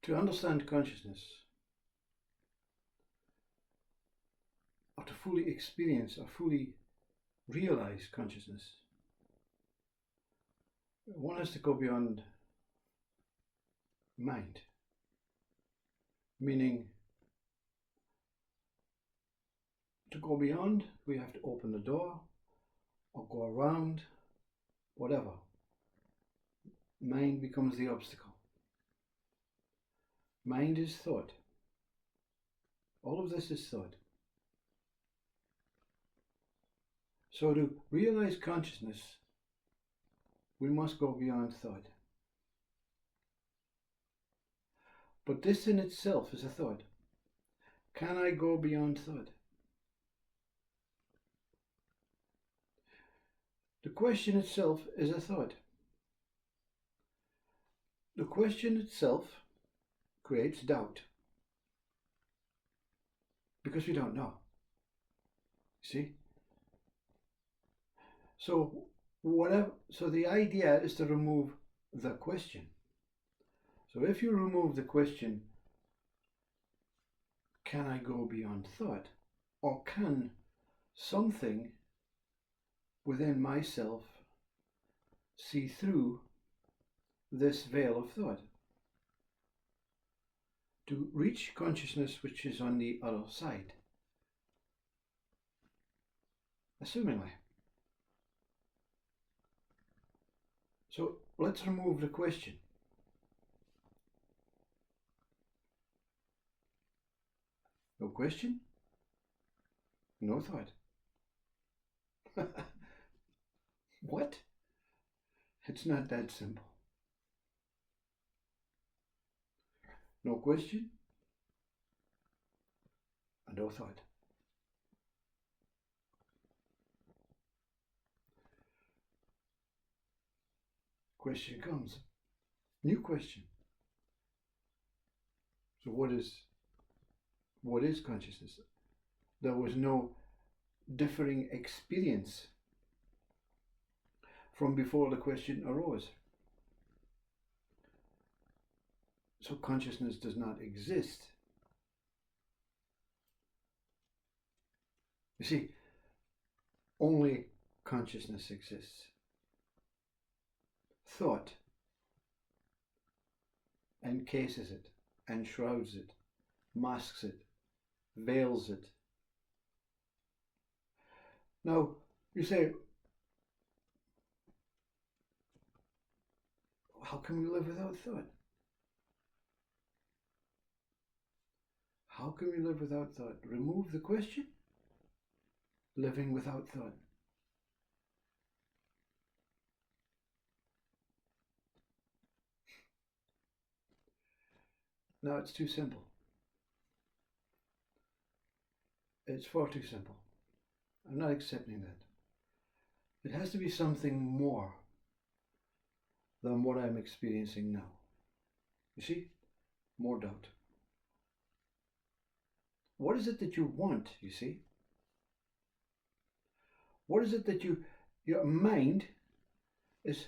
To understand consciousness, or to fully experience or fully realize consciousness, one has to go beyond mind, meaning to go beyond, we have to open the door or go around, whatever. Mind becomes the obstacle. Mind is thought. All of this is thought. So to realize consciousness, we must go beyond thought. But this in itself is a thought. Can I go beyond thought? The question itself is a thought. The question itself creates doubt. Because we don't know. See? So the idea is to remove the question. So if you remove the question, can I go beyond thought? Or can something within myself see through this veil of thought to reach consciousness which is on the other side? Assumingly. So let's remove the question. No question, no thought. What? It's not that simple. No question, and no thought. Question comes. New question. So what is consciousness? There was no differing experience from before the question arose. So consciousness does not exist. You see, only consciousness exists. Thought encases it, enshrouds it, masks it, veils it. Now, you say, how can we live without thought? How can we live without thought? Remove the question. Living without thought. Now it's too simple. It's far too simple. I'm not accepting that. It has to be something more than what I'm experiencing now. You see? More doubt. What is it that you want, you see? What is it that your mind is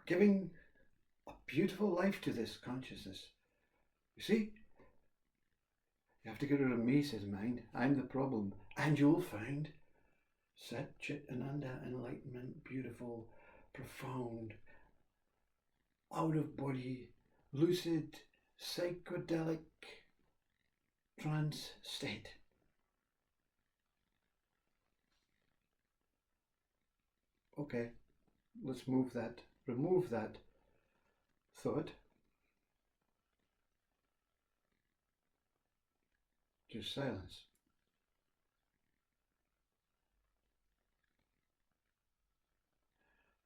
giving a beautiful life to this consciousness? You see? You have to get rid of me, says mind. I'm the problem. And you'll find Sat Chit Ananda, enlightenment, beautiful, profound, out of body, lucid, psychedelic trance state. Okay, let's remove that thought. Just silence.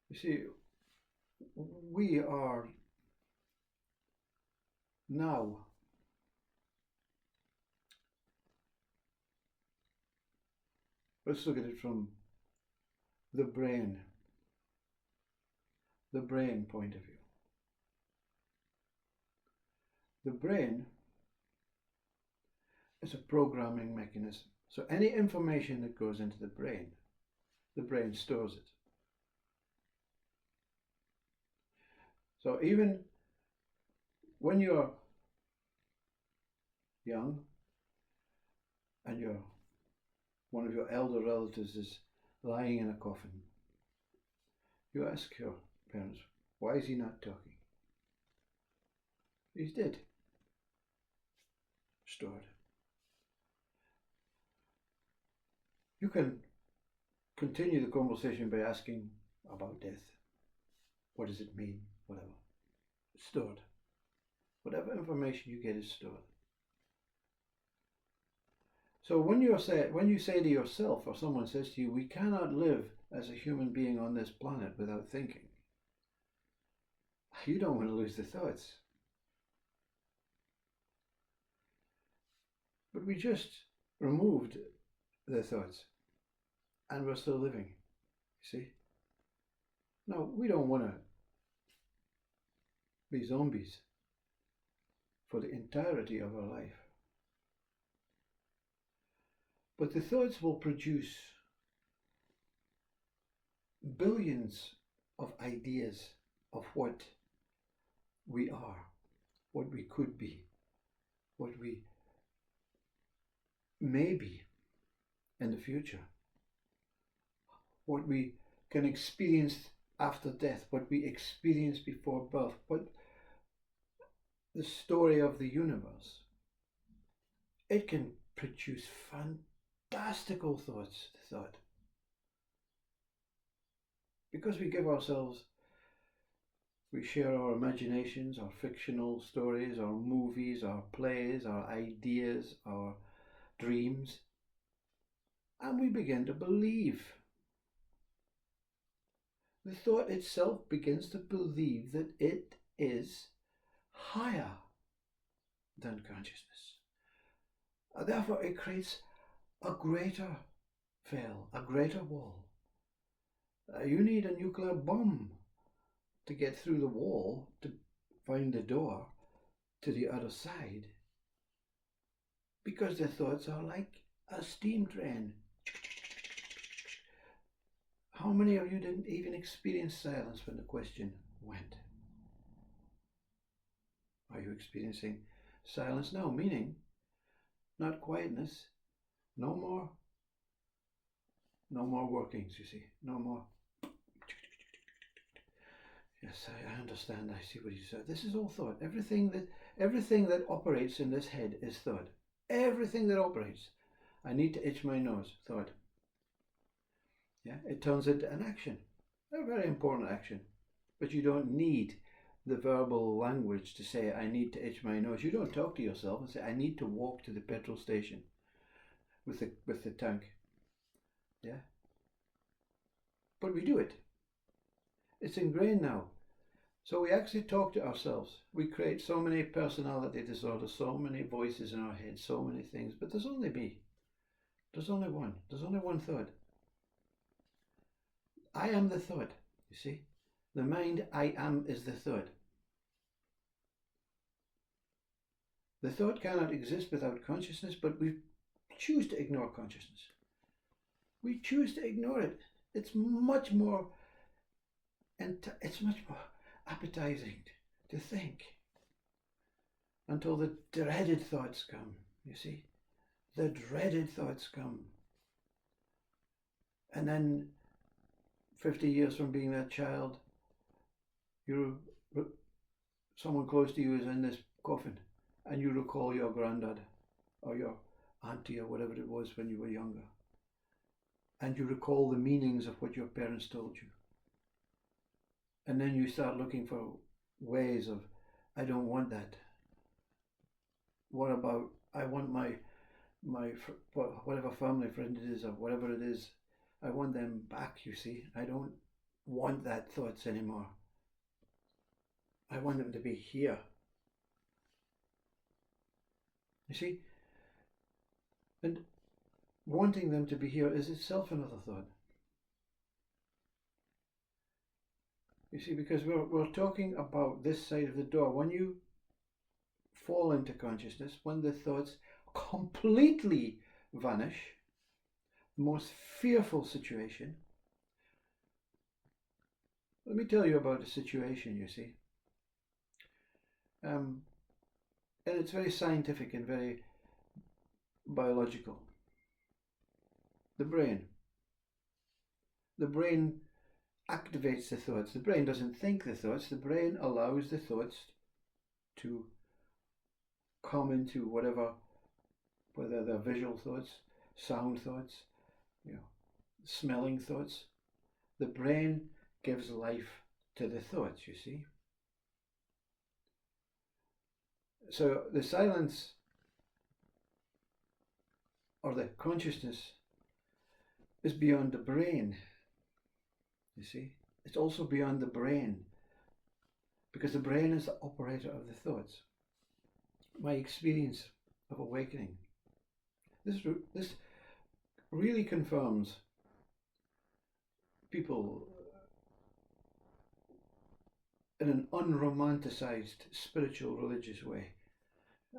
You see, we are now let's look at it from the brain point of view. The brain is a programming mechanism. So any information that goes into the brain stores it. So even when you're young and one of your elder relatives is lying in a coffin, you ask your parents, why is he not talking? He's dead. Stored. You can continue the conversation by asking about death. What does it mean? Whatever. Stored. Whatever information you get is stored. So when you say to yourself, or someone says to you, we cannot live as a human being on this planet without thinking, you don't want to lose the thoughts. But we just removed the thoughts and we're still living, you see? Now, we don't want to be zombies for the entirety of our life. But the thoughts will produce billions of ideas of what we are, what we could be, what we may be in the future, what we can experience after death, what we experience before birth, what the story of the universe. It can produce fantastical thought. Because we give ourselves, we share our imaginations, our fictional stories, our movies, our plays, our ideas, our dreams, and we begin to believe. The thought itself begins to believe that it is higher than consciousness. Therefore, it creates a greater veil, a greater wall. You need a nuclear bomb to get through the wall to find the door to the other side, because the thoughts are like a steam train. How many of you didn't even experience silence when the question went? Are you experiencing silence now? Meaning, not quietness, no more workings, you see, no more. Yes, I understand, I see what you said. This is all thought. Everything that operates in this head is thought. Everything that operates. I need to itch my nose, thought. Yeah, it turns into an action, a very important action. But you don't need the verbal language to say, I need to itch my nose. You don't talk to yourself and say, I need to walk to the petrol station with the tank. Yeah? But we do it. It's ingrained now. So we actually talk to ourselves. We create so many personality disorders, so many voices in our head, so many things. But there's only me. There's only one. There's only one thought. I am the thought, you see. The mind I am is the thought. The thought cannot exist without consciousness, but we choose to ignore consciousness. We choose to ignore it. It's much more appetizing to think until the dreaded thoughts come, you see. The dreaded thoughts come. And then 50 years from being that child, someone close to you is in this coffin and you recall your granddad or your auntie or whatever it was when you were younger. And you recall the meanings of what your parents told you. And then you start looking for ways of, I don't want that. What about, I want my whatever family friend it is or whatever it is, I want them back, you see. I don't want that thoughts anymore. I want them to be here. You see? And wanting them to be here is itself another thought. You see, because we're talking about this side of the door. When you fall into consciousness, when the thoughts completely vanish, the most fearful situation. Let me tell you about a situation, you see. and it's very scientific and very biological. The brain. The brain activates the thoughts. The brain doesn't think the thoughts. The brain allows the thoughts to come into whatever, whether they're visual thoughts, sound thoughts, you know, smelling thoughts. The brain gives life to the thoughts, you see. So the silence or the consciousness is beyond the brain, you see. It's also beyond the brain, because the brain is the operator of the thoughts. My experience of awakening, this really confirms people in an unromanticized spiritual religious way.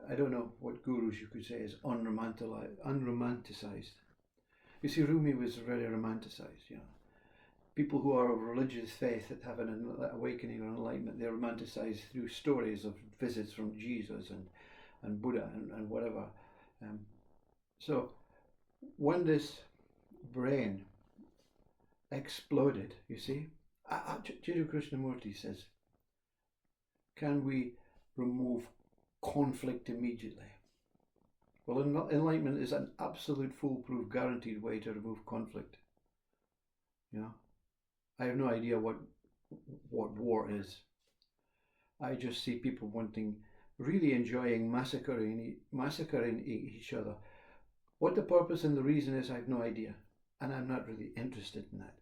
I don't know what gurus you could say is unromanticized. You see, Rumi was very romanticized, you know. People who are of religious faith that have an awakening or enlightenment, they romanticize through stories of visits from Jesus and Buddha and whatever. So when this brain exploded, you see, Jiddu Krishnamurti says, can we remove conflict immediately? Well, enlightenment is an absolute foolproof, guaranteed way to remove conflict. You know, I have no idea what war is. I just see people really enjoying massacring each other. What the purpose and the reason is, I have no idea, and I'm not really interested in that.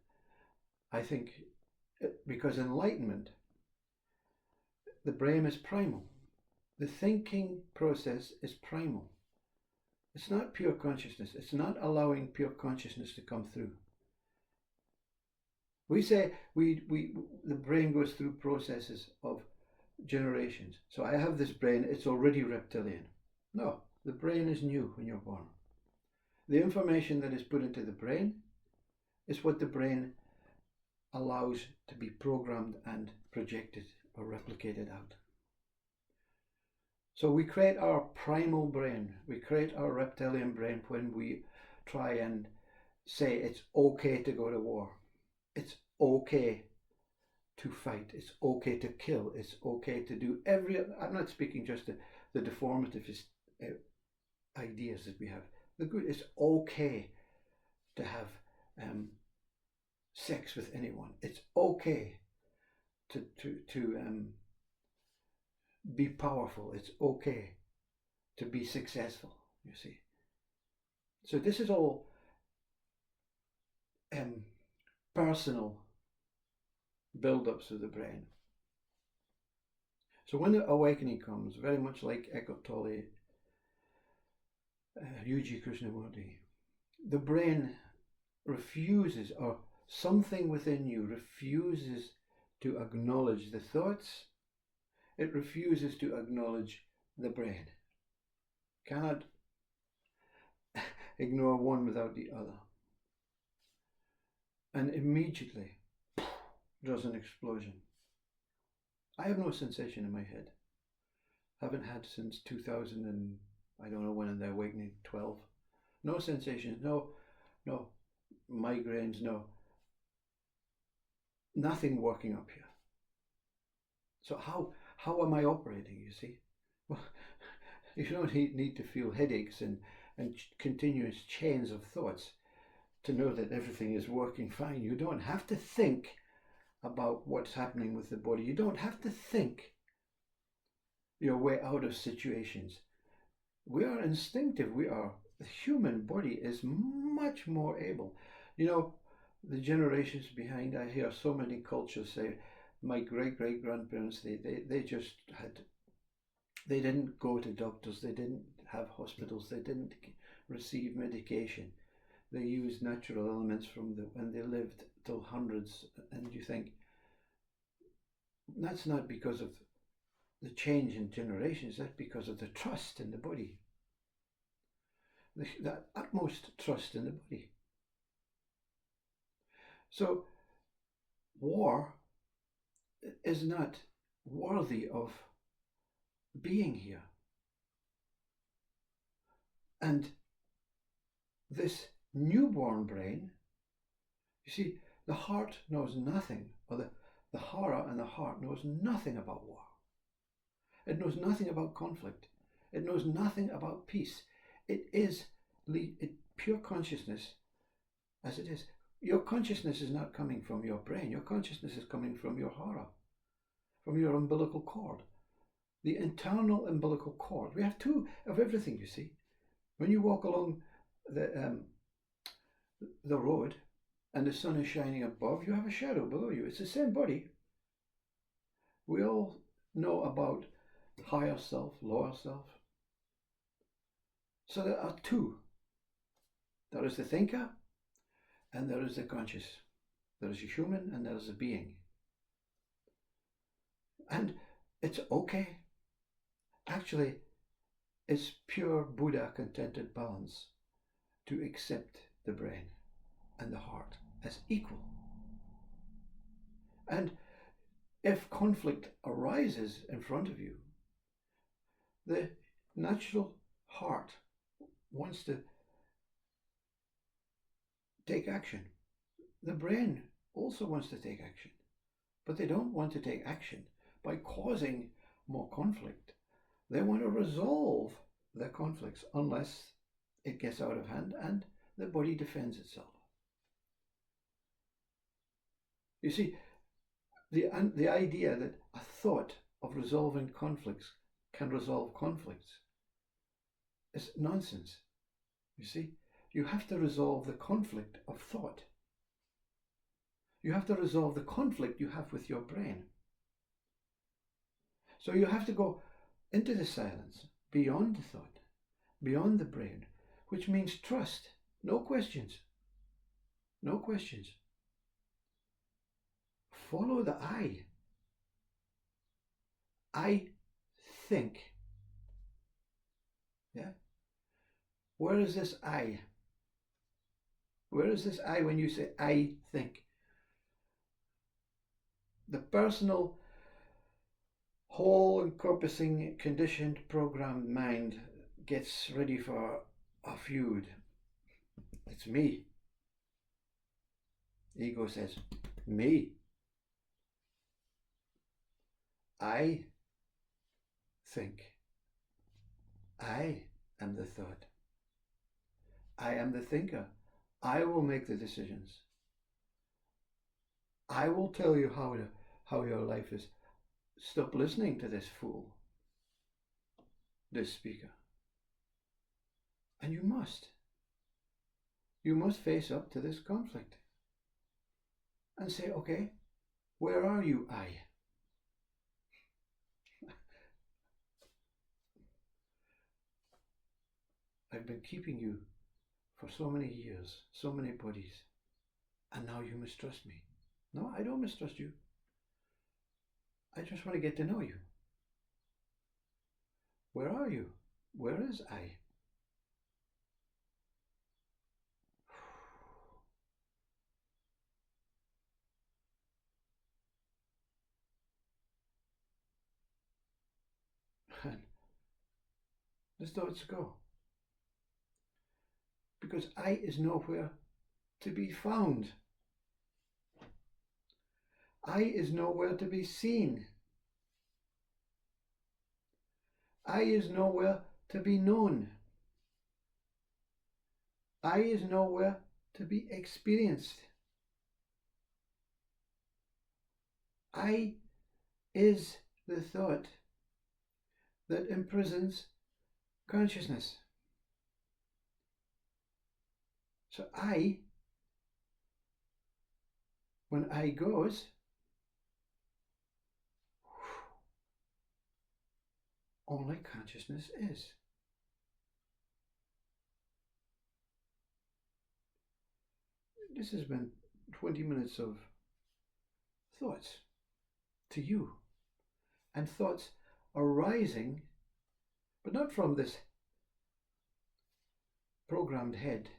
I think because enlightenment, the brain is primal. The thinking process is primal. It's not pure consciousness. It's not allowing pure consciousness to come through. We say the brain goes through processes of generations. So I have this brain, it's already reptilian. No, the brain is new when you're born. The information that is put into the brain is what the brain allows to be programmed and projected or replicated out. So we create our primal brain, we create our reptilian brain when we try and say it's okay to go to war. It's okay to fight. It's okay to kill. It's okay to do I'm not speaking just the deformative ideas that we have. The good, it's okay to have sex with anyone. It's okay to be powerful. It's okay to be successful, you see. So this is all personal build-ups of the brain. So when the awakening comes, very much like Eckhart Tolle, Yuji Krishnamurti, the brain refuses, or something within you refuses to acknowledge the thoughts. It refuses to acknowledge the brain. Cannot ignore one without the other. And immediately there's an explosion. I have no sensation in my head. Haven't had since 2000 and I don't know when in the awakening, 12. No sensations, no migraines, nothing working up here. So how am I operating, you see? Well, you don't need to feel headaches and continuous chains of thoughts to know that everything is working fine. You don't have to think about what's happening with the body. You don't have to think your way out of situations. We are instinctive. The human body is much more able. You know, the generations behind, I hear so many cultures say, my great-great-grandparents, they just they didn't go to doctors, they didn't have hospitals, they didn't receive medication. They used natural elements and they lived till hundreds. And you think, that's not because of the change in generations, that's because of the trust in the body. The utmost trust in the body. So, war is not worthy of being here. And this newborn brain, you see, the heart knows nothing, or the hara and the heart knows nothing about war. It knows nothing about conflict. It knows nothing about peace. It is pure consciousness as it is. Your consciousness is not coming from your brain. Your consciousness is coming from your hara, from your umbilical cord, the internal umbilical cord. We have two of everything, you see. When you walk along the road and the sun is shining above, you have a shadow below you. It's the same body. We all know about higher self, lower self. So there are two. There is the thinker and there is the conscious. There is a human and there is a being. And it's okay. Actually, it's pure Buddha contented balance to accept the brain and the heart as equal. And if conflict arises in front of you, the natural heart wants to take action. The brain also wants to take action, but they don't want to take action by causing more conflict. They want to resolve their conflicts unless it gets out of hand and the body defends itself. You see, the idea that a thought of resolving conflicts can resolve conflicts is nonsense. You see, you have to resolve the conflict of thought. You have to resolve the conflict you have with your brain. So you have to go into the silence, beyond the thought, beyond the brain, which means trust, no questions. No questions. Follow the I. I think. Yeah? Where is this I? Where is this I when you say I think? The personal, whole encompassing, conditioned, programmed mind gets ready for a feud. It's me. Ego says, me. I think. I am the thought. I am the thinker. I will make the decisions. I will tell you how your life is. Stop listening to this fool, this speaker. And you must. You must face up to this conflict and say, okay, where are you, I? I've been keeping you for so many years, so many bodies, and now you mistrust me. No, I don't mistrust you. I just want to get to know you. Where are you? Where is I? And the thoughts go. Because I is nowhere to be found. I is nowhere to be seen. I is nowhere to be known. I is nowhere to be experienced. I is the thought that imprisons consciousness. So I, when I goes, only consciousness is. This has been 20 minutes of thoughts to you, and thoughts arising, but not from this programmed head,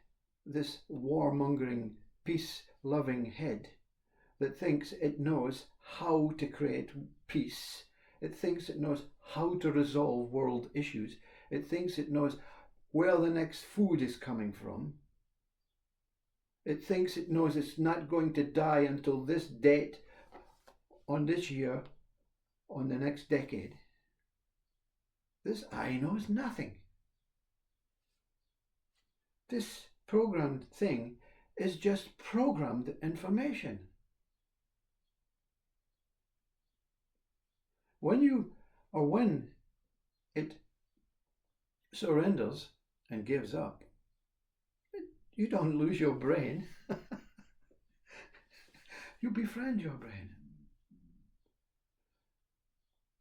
this warmongering, peace-loving head that thinks it knows how to create peace. It thinks it knows how to resolve world issues. It thinks it knows where the next food is coming from. It thinks it knows it's not going to die until this date, on this year, on the next decade. This I knows nothing. This programmed thing is just programmed information. When it surrenders and gives up, you don't lose your brain. You befriend your brain.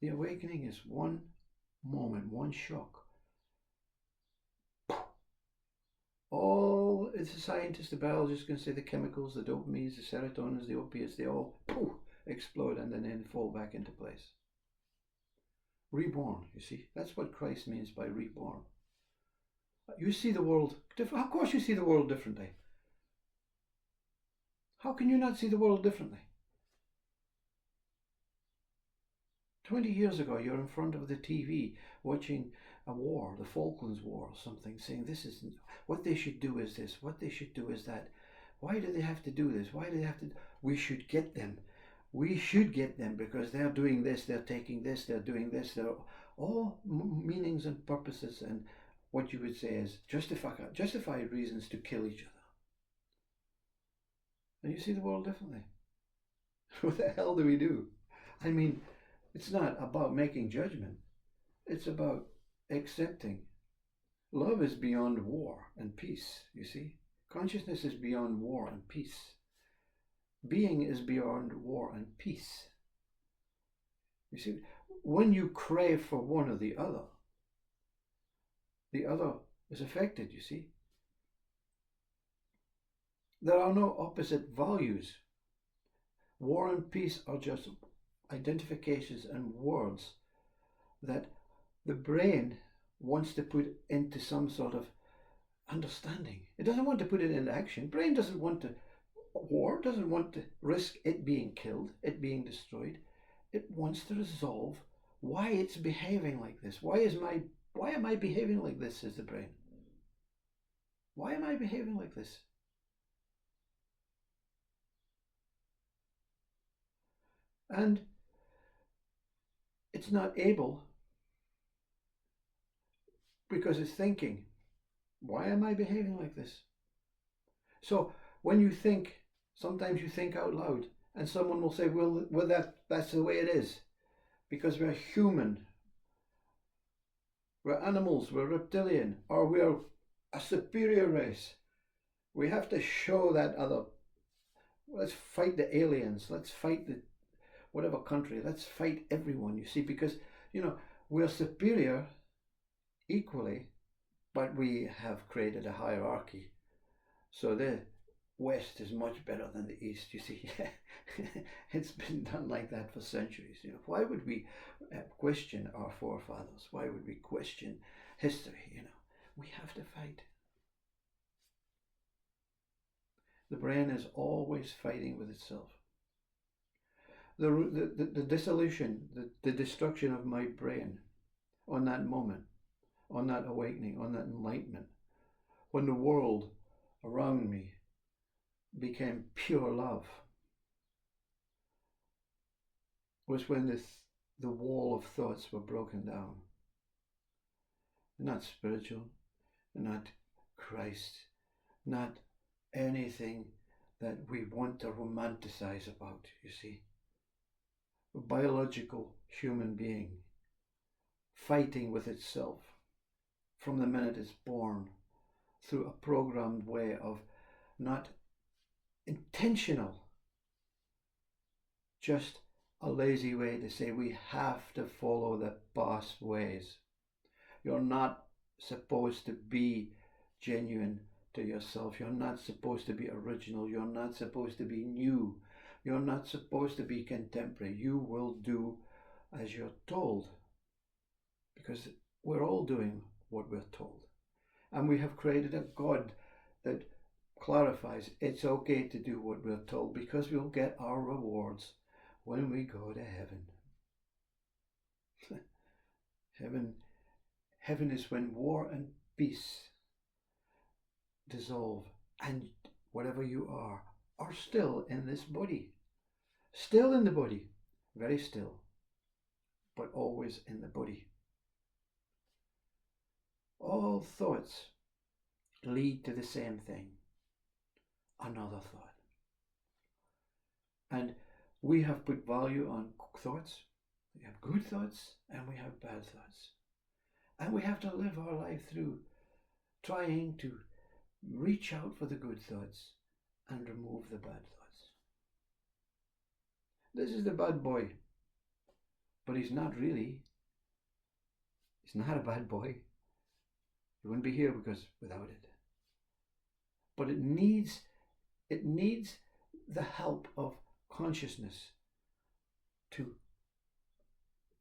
The awakening is one moment, one shock. All the scientists, the biologists can say the chemicals, the dopamines, the serotonins, the opiates, they all explode and then fall back into place. Reborn, you see. That's what Christ means by reborn. You see the world different. Of course you see the world differently. How can you not see the world differently? 20 years ago, you're in front of the TV watching a war, the Falklands War or something, saying this is what they should do is this, what they should do is that. Why do they have to do this? Why do they have to? We should get them. We should get them because they're doing this, they're taking this, they're doing this. They're all meanings and purposes and what you would say is justified reasons to kill each other. And you see the world differently. What the hell do we do? I mean, it's not about making judgment. It's about accepting. Love is beyond war and peace, you see. Consciousness is beyond war and peace. Being is beyond war and peace. You see, when you crave for one or the other is affected, you see. There are no opposite values. War and peace are just identifications and words that the brain wants to put into some sort of understanding. It doesn't want to put it into action. Brain doesn't want to war, doesn't want to risk it being killed, it being destroyed. It wants to resolve why it's behaving like this. Why am I behaving like this, says the brain. Why am I behaving like this? And it's not able because it's thinking, why am I behaving like this? So when you think, sometimes you think out loud and someone will say, well that's the way it is because we're human, we're animals, we're reptilian, or we're a superior race. We have to show that other, let's fight the aliens, let's fight the whatever country, let's fight everyone, you see, because, we're superior equally, but we have created a hierarchy. So the West is much better than the East, you see. It's been done like that for centuries. Why would we question our forefathers? Why would we question history? We have to fight. The brain is always fighting with itself. The dissolution, the destruction of my brain on that moment, on that awakening, on that enlightenment, when the world around me became pure love, was when the wall of thoughts were broken down. Not spiritual, not Christ, not anything that we want to romanticize about, you see. A biological human being fighting with itself from the minute it's born through a programmed way of not intentional, just a lazy way to say we have to follow the boss ways. You're not supposed to be genuine to yourself. You're not supposed to be original. You're not supposed to be new. You're not supposed to be contemporary. You will do as you're told, because we're all doing what we're told. And we have created a God that clarifies it's okay to do what we're told because we'll get our rewards when we go to heaven. Heaven is when war and peace, dissolve, and whatever you are still in this body. Still in the body, very still, but always in the body. All thoughts lead to the same thing, another thought. And we have put value on thoughts. We have good thoughts and we have bad thoughts. And we have to live our life through trying to reach out for the good thoughts and remove the bad thoughts. This is the bad boy, but he's not really. He's not a bad boy. He wouldn't be here because without it. But it needs the help of consciousness to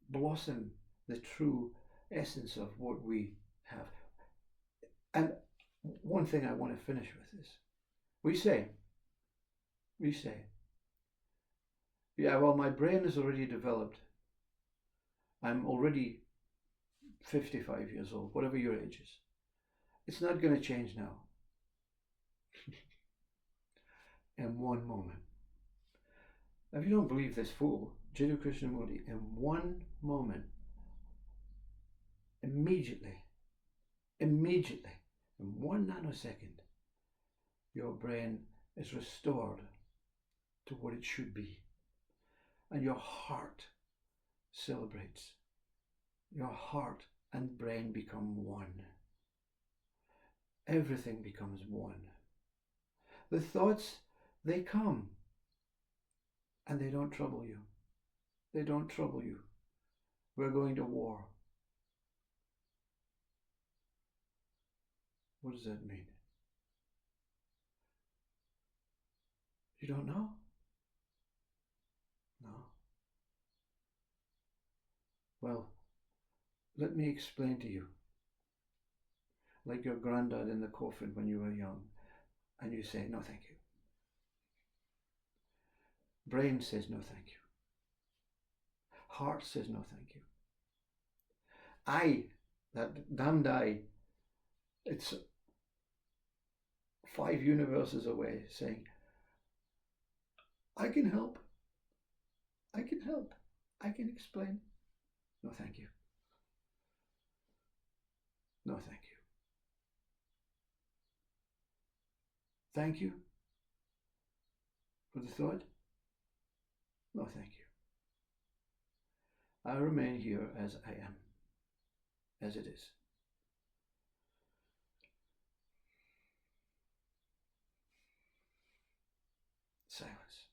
blossom the true essence of what we have. And one thing I want to finish with is we say, yeah, well, my brain is already developed. I'm already 55 years old, whatever your age is. It's not going to change now. In one moment. If you don't believe this fool, Jiddu Krishnamurti, in one moment, immediately, in 1 nanosecond, your brain is restored to what it should be. And your heart celebrates. Your heart and brain become one. Everything becomes one. The thoughts, they come and they don't trouble you. They don't trouble you. We're going to war. What does that mean? You don't know? No. Well, let me explain to you. Like your granddad in the coffin when you were young, and you say, no thank you. Brain says no thank you. Heart says no thank you. I, that damned I, it's 5 universes away saying, I can help. I can help. I can explain. No thank you. No thank you. Thank you for the thought. No thank you. I remain here as I am, as it is. Silence.